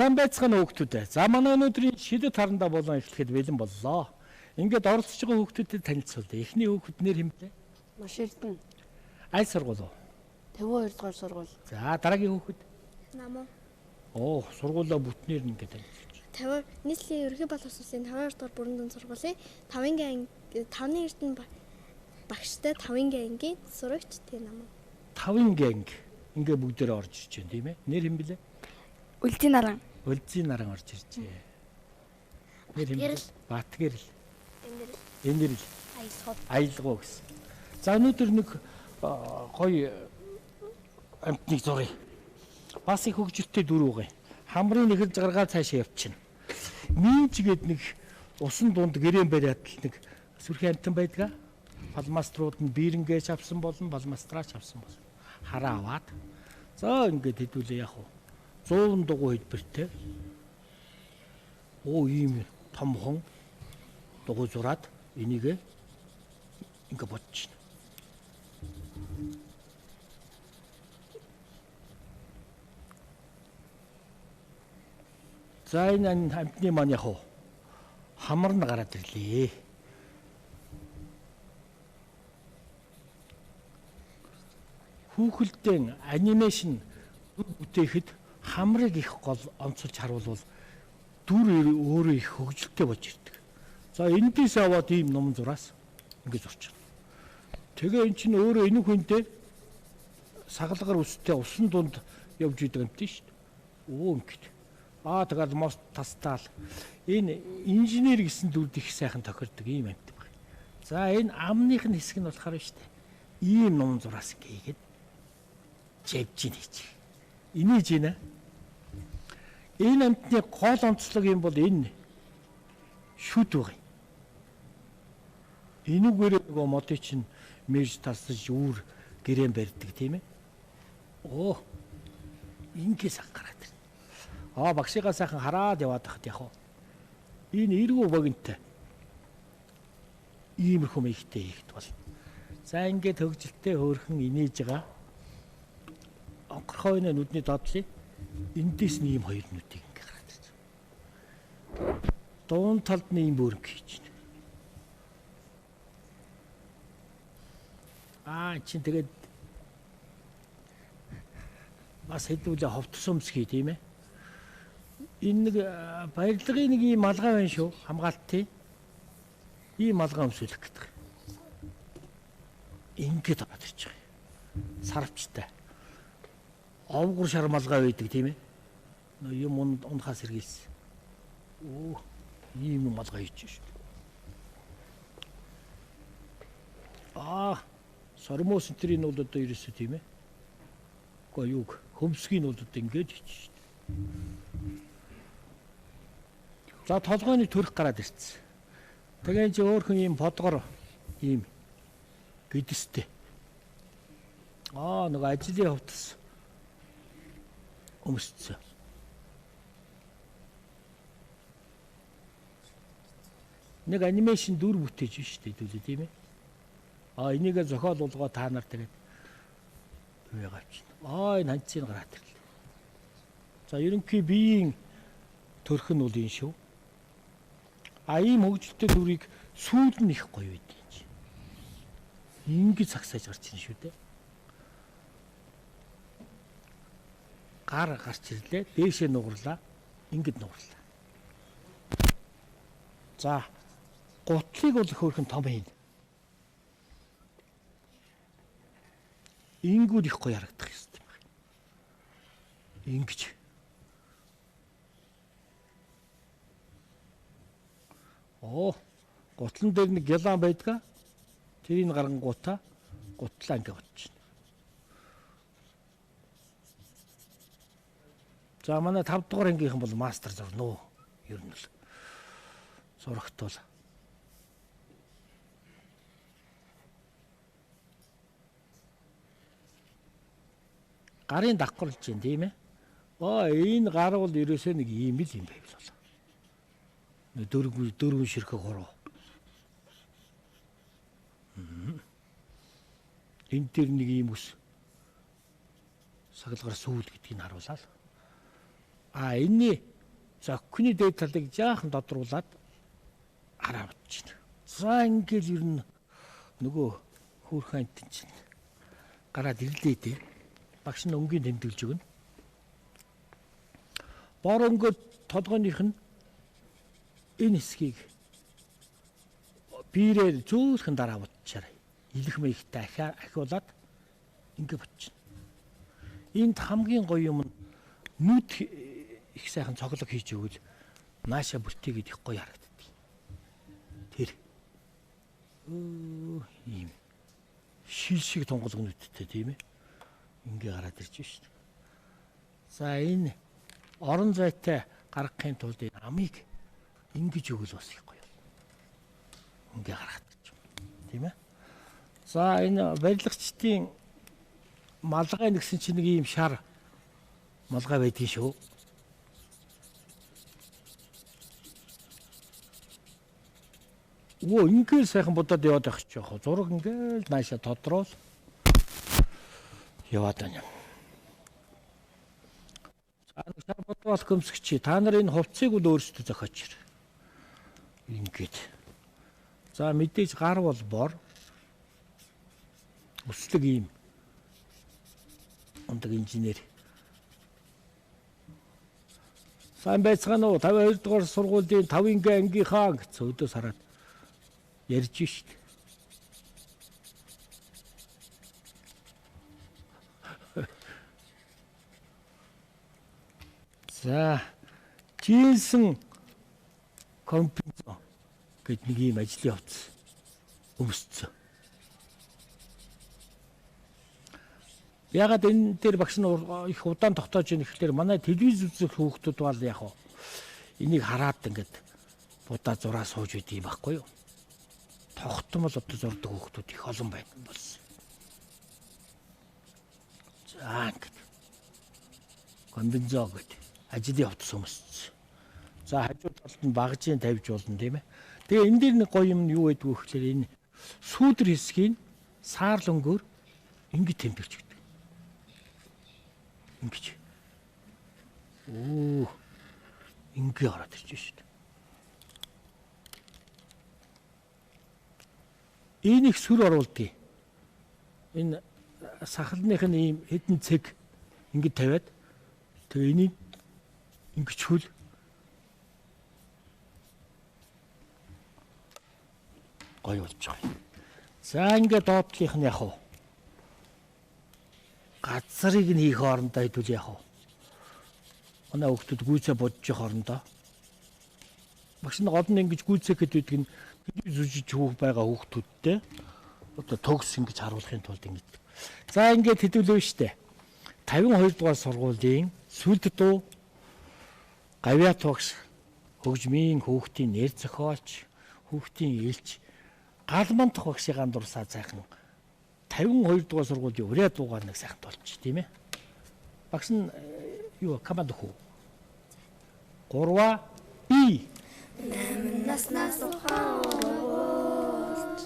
сайн байцгаана хүүхдүүд. За манай өнөөдрийн шидэт харандаа болон эхлэхэд бэлэн боллоо. Ингээд оролцож байгаа хүүхдүүдэд танилцуулъя. Эхний хүүхэд нэр хэмлээ? Маш эрдэнэ. Аль сургууль вэ? 52 дугаар сургууль. За дараагийн хүүхэд? Намаа. Оо, сургуулаа бүтнээр нь ингээд танилцуулж. 50 нийслэлийн ерөнхий боловсролын 52 дугаар бүрэн дан сургуулийн 5-ны эрдэнэ багштай 5-ны ангийн сурагч тий намаа. 5-ны анги ингээд бүгдээрээ орж ирж байна тийм ээ. Нэр хэмлээ? Үлзий наран. Үлзий наран орж иржээ. Нэр хэмлээ? Батгэрэл. Энэрл. Аялгау гэсэн. За өнөөдөр нэг гоё амтныг зуръя. Бас их хөгжилтэй дөрөв гай. Хамрын нэхэл жаргаа цаашаа явчихна. Минж гээд нэг усан дунд гэрээн бариад нэг сүрхэн амтан байдгаа. Балмаструуд нь биерэнгээс авсан болон балмастраач авсан болно. Хараа аваад. За ингээд хэдүүлээ яах вэ? 100 дугуй хэлбэртэй. Оо ийм томхон дугуй зураад энийг ингээд бодчихно. За энэ амтны маань яах вэ? Хамар нь гараад ирлээ. Хүүхэлдэйн анимашн бүтээхэд хамрыг их гол онцолж харуулвал дүр өөрөө их хөгжилтэй болж ирдэг. За эндээс аваад ийм ном зураас ингэж зурчихна. Тэгээ эн чинь өөрөө энэ хүнтэй сагалгаар үстэй усан дунд явж идэг юм тийм шүү дээ. Оо ингэж. Тэгээд мост тастаал. Энэ инженер гэсэн дүрд их сайхан тохирдог ийм амт байна. За энэ амных нь хэсэг нь болохоор шүү дээ. Ийм ном зураас ингээд жавж ийж. Инээж байна. Энэ амтны гол онцлог юм бол энэ шүд байгаа. Энүүгээр нөгөө модыг чинь мэрж тасаж үүр гэрээн барьдаг тийм ээ. Оо. Ингээс гараад ирнэ. Багшигаа сайхан хараад яваад тахад яг уу. Энэ эргүү богинтой. Иймэрхүү мэйгтэй хийхэд бол. За ингээд хөгжилтэй хөөрхөн инээж байгаа. Онхорхой нүдний додлыг эндээс нь ийм хоёр нүдийг ингээ гараад ирж байна. Дуун талд нь ийм бөөрнг хийж байна. Чинь тэгээд бас хэдүүлээ ховтсомс хий тийм ээ. Энэ нэг баярлагын нэг ийм малгай байна шүү. Хамгаалтын. Ийм малгай өмсөлөх гэдэг. Ингээд аваад ирж байгаа. Сарвчтай. Овгор шар малгай байдаг тийм ээ. Юм унахаас сэргийлсэн. Оо, ийм малгай хийж шүү. Сормоос энтрийн бол одоо ерөөсөө тийм ээ. Гоё юг хөмсгийн бол одоо ингэж хийж шүү. За толгойн төрх гараад ирсэн. Тэгээ чи өөрхөн ийм подгор ийм гэдэстэй. Нэг ажлын хувцас өмсцөө. Нэг анимашн дүр бүтээж шүү дээ хэдүүлээ тийм ээ. Энийг зохиол болгоо та нар тэгээд юу авчихна. Энэ ханцыг гараад ирлээ. За ерөнхий биеийн төрх нь бол энэ шүү. Ийм хөгжилтэй дүрийг сүүл нь их гоё байдаг юм чи. Ингэж сагсааж гарч ирнэ шүү дээ. Гар гарч ирлээ. Дээшээ нугарлаа. Ингэж нугарлаа. За гутлыг бол хөөрхөн том хийн. Ингүүд их гоё харагдах юм байна. Ингэж. Гутлан дээр нэг гялан байдгаа. Тэрийг гарангуудаа гутлаа ингэ бодчихно. За манай 5 дугаар ангийнхан бол мастер зурна уу? Ер нь л зурагтуул. Гарын давхарлж байна тийм ээ. Энэ гар бол ерөөсөө нэг ийм л юм байв л. Дөрвөн ширхэг хуруу. Энд дээр нэг ийм ус сагалгаар сүүл гэдгийг харуулаад. Энэний За өхний дээд талыг жаахан додруулаад хараа бодож байна. За ингээл ер нь нөгөө хөөрхөн амтэн чинь гараад ирлээ дээ. Багш нь өнгийн тэмдэглэж өгнө. Бор өнгөд толгойных нь энэ хэсгийг биерээр зөөлхөн дараа бодчихарай. Илэх мэйхтэй ахиулаад ингэ бодчихно. Энд хамгийн гоё юм нь нүд их сайхан цоглог хийж өгвөл нааша бүртийгээд их гоё харагддаг. Тэр ийм шил шиг тунгалаг нүдтэй тийм ээ. Ингээ гараад ирж байна шүү дээ. За энэ орон зайтай гаргахын тулд энэ амийг ингэж өгвөл бас их гоё. Ингээ гаргаад ирж байна. Тийм ээ. За энэ барилгачдын малгай нэгсэн чинь нэг ийм шар малгай байдгийн шүү. Оо ингээл сайхан бодоод яваад байх ч яах вэ? Зураг ингээл нааша тодорхойл яваад байна. За нэг шар бодвол көмсгчи та нар энэ хувцсыг үл өөрсдөө зохиоч. Ингээд. За мэдээж гар бол бор. Өслөг ийм ондог инженер. Сайн байцгаана уу? 52 дугаар сургуулийн 5-р ангийнхаа гэж өдөөс хараад ярьж шít. За жинсэн компьютер гэд нэг юм ажлын хувцас өмсцөө. Ягаад энэ дээр багш нь их удаан тогтоож ийн гэхлээр манай телевиз үзэх хүүхдүүд бол яг хоо энийг хараад ингээд будаа зураа сууж идэв юм байхгүй юу? Тогтмол одоо зурдаг хүүхдүүд их олон байна болсон. За ингээд комбинзоо гэд ажлын хувцас өмссөн. За хажуу талд нь багжийн тавьж болно тийм ээ. Тэгээ энэ дээр нэг гоё юм нь юу байдгүй гэхлээр энэ сүүдэр хэсгийг саарл өнгөөр ингээд тэмдэгч гэдэг. Ингэж. Оо. Ингээ ороод ирж байна шүү дээ. Энэ их сүр оруулдаг. Энэ сахалных нь ийм хэдэн цэг ингэ тавиад тэгээ энийг ингэж хөл гоё болж байгаа. За ингээ доотлих нь яг уу. Газрыг нь хийх орондоо хэдүүл яг уу. Манай хүүхдүүд гүйцээ бодож явах орондоо. Багш нь гол нь ингэж гүйцэхэд байдаг нь зүжиж хүүх байгаа хүүхдүүдтэй одоо төгс ингэж харуулахын тулд ингэж. За ингээд хэдүүлээ штэ. 52 дугаар сургуулийн сүлд дуу гавьяат багш хөгжмийн хүүхдийн нэр зохиолч хүүхдийн элч галмантах багшийн дурсаа сайхан 52 дугаар сургуулийн уряа дуугаар нэг сайхан толч тийм ээ. Багш нь юу команд хүү. 3 И Наснаас ухаалж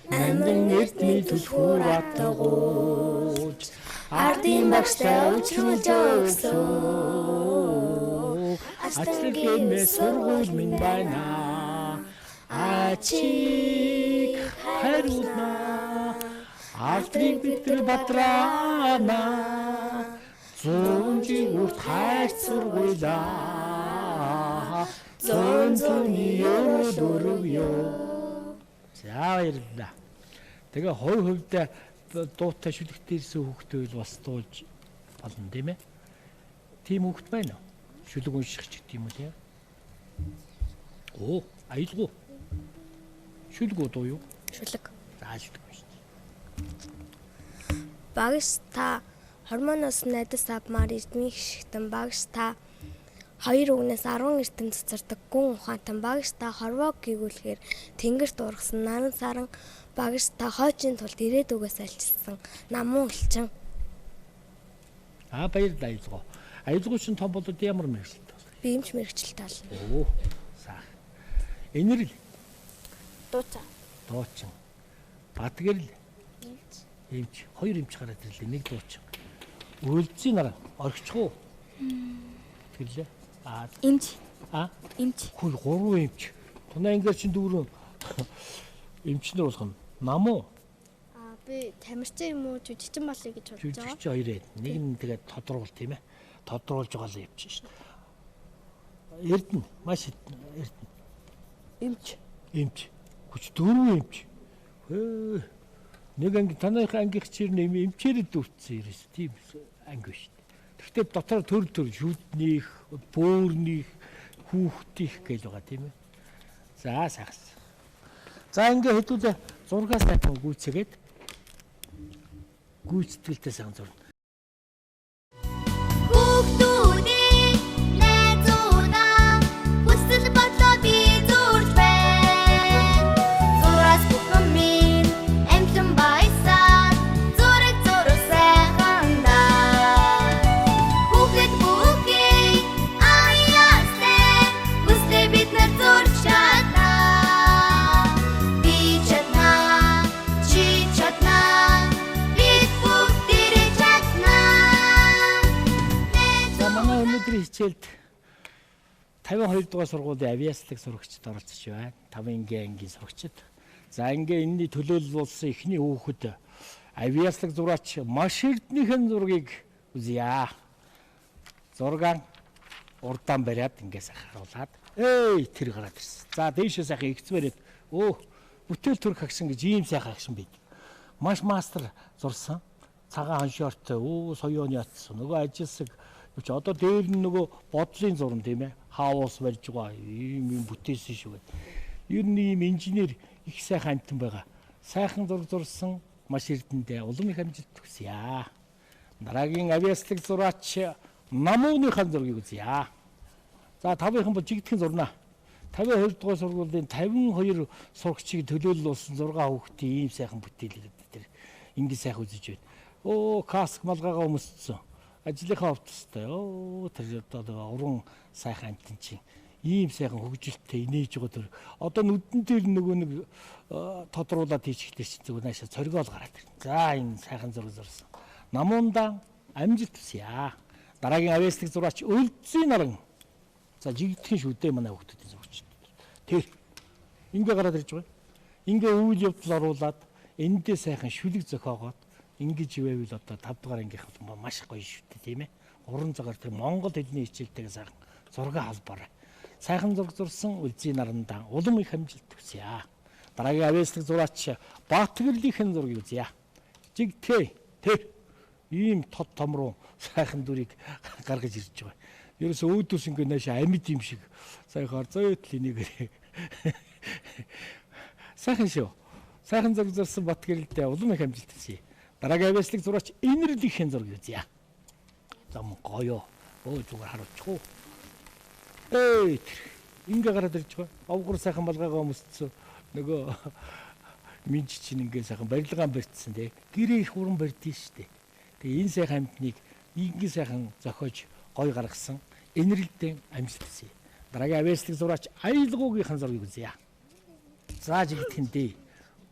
Нандин эртний түлхүүр атгууж ардын багштай өчрөж өгсөн Ачлагэмээ сургууль минь байна. Ачиг хариулна. Алдрыг битэр бадрана. Зүүнжиг үрт хайр сургуулаа. Зүүний өрөвөө. За баярлалаа. Тэгээ хувьдаа дуутай шүлэгтэй ирсэн хүүхдүүд бас дуулж болно тийм ээ. Тийм хүүхд байна уу? Шүлэг унших ч гэдэг юм уу тийм. Оо, аялгүй. Шүлэг дуу юу? шүлэг. За шүлэг байна. Багш та хормоноос найдас авмаар эзний хшигтэн багш та 2 үгнээс 10 эрдэм цацардаг гүн ухаантан багш та хорвоо гүйгүүлэхээр тэнгэрт ургасан наран саран багш та хойчийн тулд ирээдүгээс альчилсан намун элчин. Баярлалаа аялгаа. Аялгуу чинь том болоод ямар мэрэгчлээ бол. Биемч мэрэгчлээ тал. Оо, саа. Энэрл. Дууцаа. Дуучин. Бадгэрл. Эмч. 2 эмч гараад ирлээ. Нэг дуучин. Үйлдзийн нараа орхичихгүй. Тэгэлээ. Эмч. Эмч. Хөл 3 эмч. Тунаа ингээд чинь дүүрэн эмчнэр болгоно. Намуу. Би тамирчин юм уу жүжигчин болъё гэж бодож байгаа. Жүжигч хоёрээ. Нэг нь тэгээд тодруулалт тийм ээ. Тодруулж байгаа л эмч шүү дээ. Эрдэнэ. Маш эрдэнэ. Эмч. Эмч. Хүч 4 эмч. Нэг анги танайх ангих чир нэм эмчээр дүүрсэн ерөөс тийм анги шүү дээ. Гэхдээ дотор төр шүднийх, бөөрнийх, хүүхдийнх гэж байгаа тийм ээ. За сайхан. За ингээ хэдүүлээ 6 сайхан гүйцээгээд гүйцэтгэлтэй сайхан зурна. Хүүхдүүдийн найзуудаа хүсэл бодлоо би зурж байна. Зураас бүхэн минь амтлан баясаад зураг сайхандаа. Хүүхэд бүхэн аяастай хүслээ бид нар зурж чаднаа. Би чаднаа, чи чаднаа. Бид бүгдээрээ чаднаа. За манай өнөөдрийн хичээлд 52 дугаар сургуулийн авиаслаг сурагчид оролцож байна. 5 ангийн сурагчид. За ингээ энэний төлөөлөл болсон эхний хүүхэд авиаслаг зураач маш эрднийхэн зургийг үзье. Зургаан урдаан бариад ингээс харуулад тэр гараад ирсэн. За дээшээ сайхан ихцвэрэд бүтээл төрх агшин гэж ийм сайхан агшин байд. Маш мастер зурсан. Цагаан хоншоортой соёоны ятсан. Нөгөө ажилсаг Үгүй одоо дээр нь нөгөө бодлын зураг тийм ээ. Хаус барьж байгаа ийм бүтээсэн шүү гэдэг. Ер нь ийм инженер их сайхан амтан байгаа. Сайхан зураг зурсан маш эрдэндээ улам их амжилт хүсье. Дараагийн авиаслаг зураач намууныхаа зургийг үзье. За 5-ын бол жигдхэн зурнаа. 52 дугаар сургуулийн 52 сурагчийг төлөөлөл болсон 6 хүүхдийн ийм сайхан бүтээл ирээд тэр ингэ сайхан үзэж байна. Каск малгайгаа өмссөн. Ажлынхаа хувцастай. Тэр одоо уран сайхан амтэн чинь ийм сайхан хөгжилттэй инээж байгаа тэр. Одоо нүдэн дээр нөгөө нэг тодруулаад хийчихлээ чинь зүгээр наашаа цоргиол гараад ирнэ. За энэ сайхан зураг зурсан. Намуунда амжилт хүсье. Дараагийн авиаслаг зураач Өлзий наран. За жигдхэн шүү дээ манай хүүхдүүдийн зурагч. Тэр ингээ гараад ирж байгаа. Ингээ үйл явдал оруулаад эндээ сайхан шүлэг зохиогоод ингэж ивэл одоо 5 дугаар ангийнх маш гоё шүү дээ тийм ээ. Уран цагаар тэр Монгол хэлний хичээлтэйгээ сайхан зураг холбоорой. Сайхан зураг зурсан Өлзий нарандаа улам их амжилт хүсье. Дараагийн авиаслаг зураач Баатгэрлийн зургийг үзье. Жигтэй тэр ийм тод том руу сайхан дүрийг гаргаж ирж байгаа. Ерөөсөө өөдөөс ингээ наашаа амьд юм шиг сайхаар зөөтл энийгээр сайхан шүү. Сайхан зураг зурсан Баатгэрэлтэй улам их амжилт хүсье. Дараагийн авиаслаг зураач Энэрлийнхэн зургийг үзье. За мөн гоё. Зүгээр харуулчихгүй. Ингээ гараад ирж байгаа. Овгор сайхан малгайгаа өмссөн. Нөгөө минь чинь ингээ сайхан барилгаан барьцсан тий. Гэрээ их уран барьдیں штэ. Тэгээ энэ сайхан амтныг ингээ сайхан зохиож гоё гаргасан Энэрлтэй амжилт хүсье. Дараагийн авиаслаг зураач Аялгуугийн зургийг үзье. За жигдэхэндээ.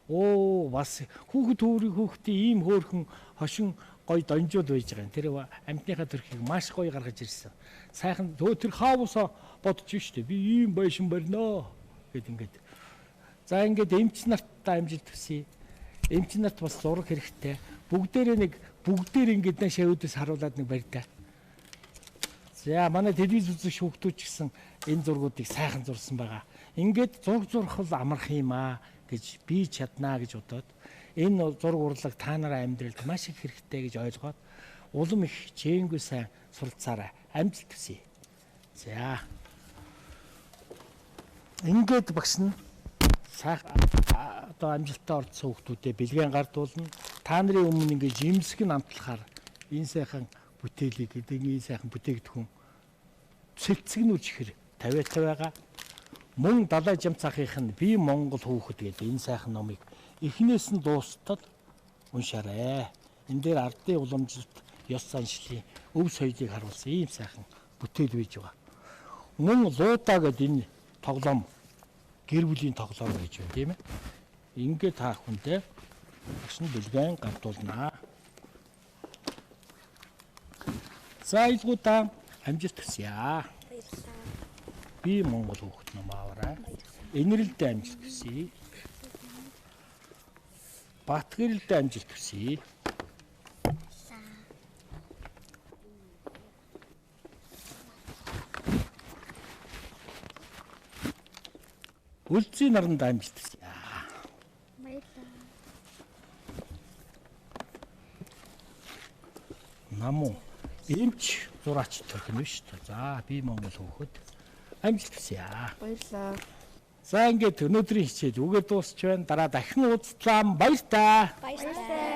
Бас хүүхдийн ийм хөөрхөн хошин гоё донжууд байж байгаа юм. Тэр амтныхаа төрхийг маш гоё гаргаж ирсэн. Сайхан тэр хаусаа бодож штэ. Би ийм байшин барьнаа гэд ингээд. За ингээд эмч нарттай амжилт хүсье. Эмч нарт бас зураг хэрэгтэй. Бүгдээр ингээд наашаа өөдөөс харуулад нэг барьдаа. За манай телевиз үзэх хүүхдүүд ч гэсэн энэ зургуудыг сайхан зурсан байгаа. Ингээд зураг зурах бол амарх юм аа гэж би чаднаа гэж бодоод энэ зураг урлаг та нараа амьдралд маш их хэрэгтэй гэж ойлгоод улам их чээнгүй сайн суралцаарай. Амжилт хүсье. За. Ингээд багш нь сайхан одоо амжилттай орцсон хүүхдүүдэд бэлгэн гардуулна. Та нарын өмнө ингээд жимсгэн амтлахаар энэ сайхан бүтээлийг энэ сайхан бүтээгдэхүүн цэцэгнүүж ихэр тавиатай байгаа. Мөн далай жам цахих нь би Монгол хүүхэд гэдэг энэ сайхан номыг эхнээс нь дуустал уншаарай. Энэ дээр ардын уламжлалт, ёс заншлын өв соёлыг харуулсан ийм сайхан бүтээл байж байгаа. Мөн луудаа гэдэг энэ тоглоом гэр бүлийн тоглоом гэж байна тийм ээ. Ингээд та хүндээ багш нь бэлгэн гардуулнаа. За илгуудаа амжилт хүсье. Би Монгол хүүхэд ном аваарай. Энэрэлдээ амжилт хүсье. Батгэрэлдээ амжилт хүсье. Үлзий наранд амжилт хүсье. Намуу эмч зураач төрх нь биш үү? За би Монгол хүүхэд амжилт хүсье. Баярлалаа. За ингээд өнөөдрийн хичээл үгээр дуусч байна. Дараа дахин уулзлаа. Баяр таа. Баярлалаа.